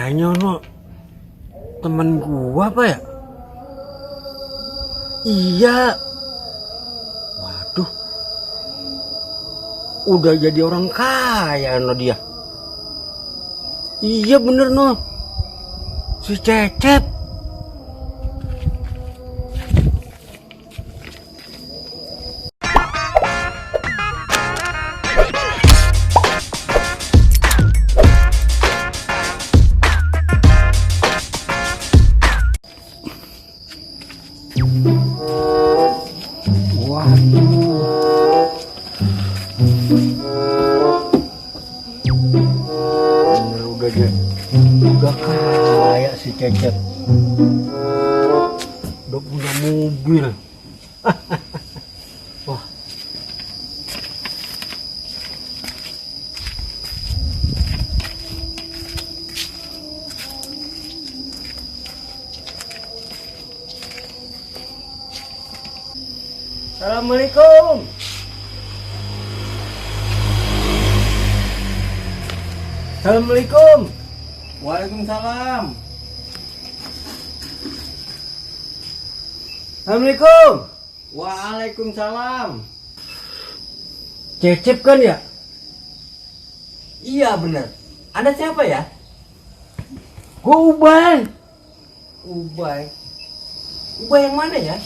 Kayaknya no temen gua apa ya? Iya. Waduh. Udah jadi orang kaya no dia. Iya bener no. Si Cecep. Udah kaya si Cecep, udah punya mobil. Wah. Assalamualaikum. Assalamualaikum. Waalaikumsalam. Assalamualaikum. Waalaikumsalam. Cecep kan ya? Iya benar. Anda siapa ya? Gua Ubay. Ubay. Ubay yang mana ya?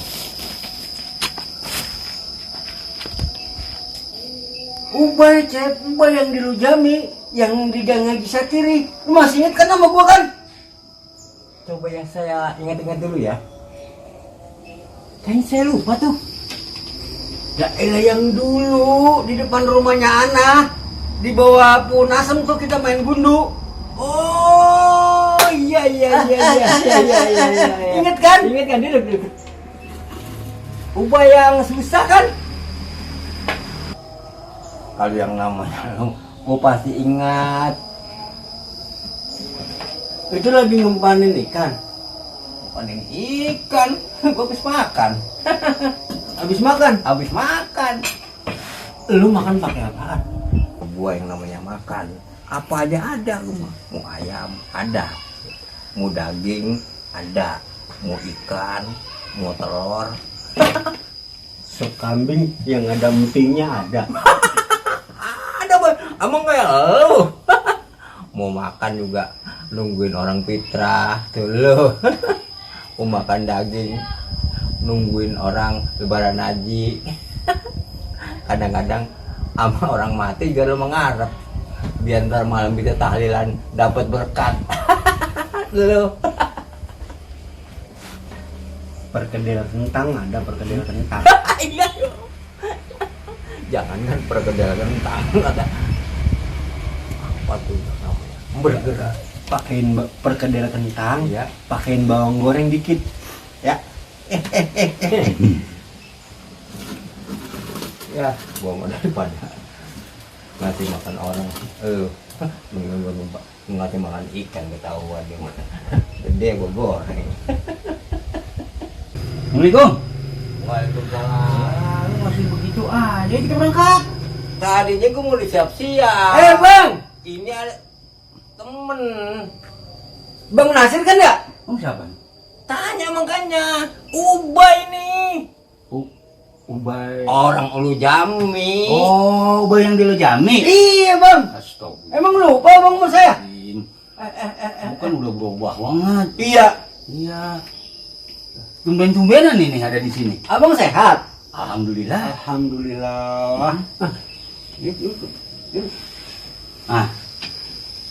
Ubay, Cep. Ubay yang di Lujami, yang di Gang Haji Sakiri. Lu masih ingat kan sama gua kan? Coba yang saya ingat-ingat dulu ya. Kayaknya saya lupa tuh. Ya elah yang dulu di depan rumahnya Ana, di bawah pohon asem tuh kita main gundu. Oh iya. Ingat kan? Ingat kan dia duduk. Ubay yang susah kan? Kalau yang namanya lu, gua pasti ingat. Itu lagi ngumpanin ikan. Panen ikan, gua habis makan. Habis makan? Habis makan. Lu makan pakai apaan? Gua yang namanya makan, apa aja ada lu mah. Mau ayam ada, mau daging ada, mau ikan, mau telur. Sop kambing yang ada empingnya ada. Ada bang, emang kayak lu. Mau makan juga nungguin orang fitrah tuh lu. Mau makan daging nungguin orang lebaran haji. Kadang-kadang sama orang mati juga lu mengharap biar ntar malam kita tahlilan dapat berkat. Lu Perkedel kentang ada, perkedel kentang. iya. Jangan kan perkedel kentang ada. Apa tuh namanya? Bergerak. Pakein perkedel kentang, Ya. pakein bawang goreng dikit. Ya. Ya, gua mau daripada ngasih makan orang. Mendingan gua ngasih makan ikan ketahuan dia mah. Gede gua goreng. Assalamualaikum. Waalaikumsalam. Lu masih begitu aja kita berangkat. Tadinya gua mau disiap-siap. Bang. Ini ada temen. Bang Nasir kan ya? Oh siapa? Tanya makanya. Ubay nih. Ubay. Orang Ulu Jami. Oh, Ubay yang di Lujami. Iya bang, Astaga. emang lupa bang sama saya? Bukan udah berubah banget. Iya. Iya. Tumben-tumbenan ini ada di sini. Abang sehat? Alhamdulillah. Alhamdulillah. Ah,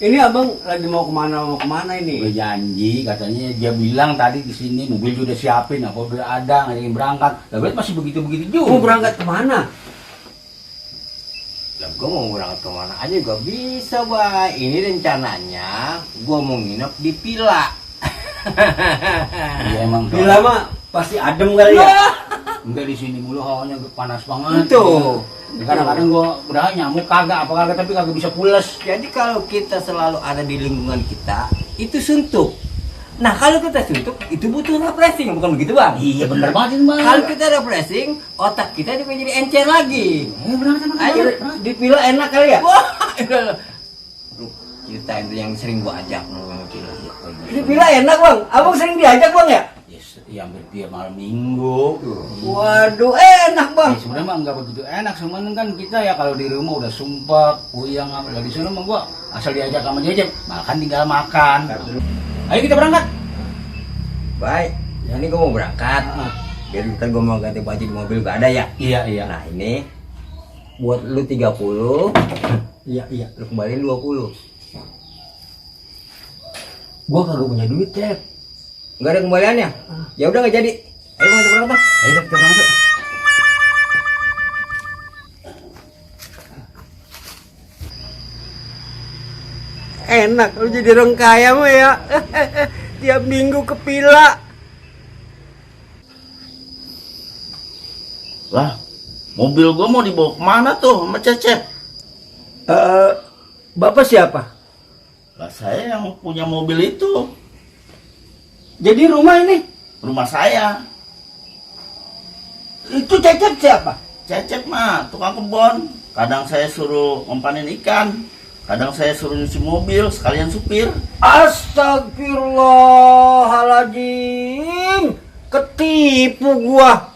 Ini abang lagi mau kemana gue ini? janji katanya dia bilang tadi di sini mobil sudah siapin, apa udah ada, nggak ingin berangkat. Lah berarti masih begitu-begitu juga. Mau berangkat kemana? Lah gua mau berangkat kemana aja gua bisa, Bay. Ini rencananya gua mau nginep di villa. Iya emang. Bila mah pasti adem kali ya? Enggak di sini mulu hawanya panas banget. Tuh. Kadang-kadang gua udah nyamuk kagak tapi kagak bisa pules. Jadi kalau kita selalu ada di lingkungan kita, itu suntuk. Nah, kalau kita suntuk, itu butuh refreshing, bukan begitu, Bang? Iya bener banget ini, Bang. Kalau kita refreshing, otak kita juga jadi encer lagi. Berangkat sama Ayo, berangkat. Di villa enak kali ya? Wah, cerita itu yang sering gua ajak nongkrong Cila. Di villa enak bang, abang sering diajak bang ya? Yes, yang tiap malam minggu. Waduh, enak bang. Sebenarnya mah nggak begitu enak, cuman kan kita ya kalau di rumah udah sumpah, puyang apa di sana mah gua asal diajak sama Jejep, makan tinggal makan. Ayo kita berangkat. Baik, ya ini gua mau berangkat. Biar ntar gua mau ganti baju di mobil gak ada ya. Iya iya. Nah ini buat lu 30, Iya. lu kembaliin 20. Gua kagak punya duit, Cep. Nggak ada kembaliannya? Ya udah nggak jadi. Ayo bang, kita berangkat bang. Ayo kita berangkat. Enak lu jadi orang kaya mah ya. Tiap minggu ke villa. Lah, mobil gua mau dibawa kemana tuh sama Cecep? Bapak siapa? Lah saya yang punya mobil itu, Jadi rumah ini rumah saya. itu Cecep siapa? Cecep mah tukang kebon. Kadang saya suruh mempanen ikan, kadang saya suruh nyuci mobil sekalian supir. Astagfirullahaladzim. Ketipu gua.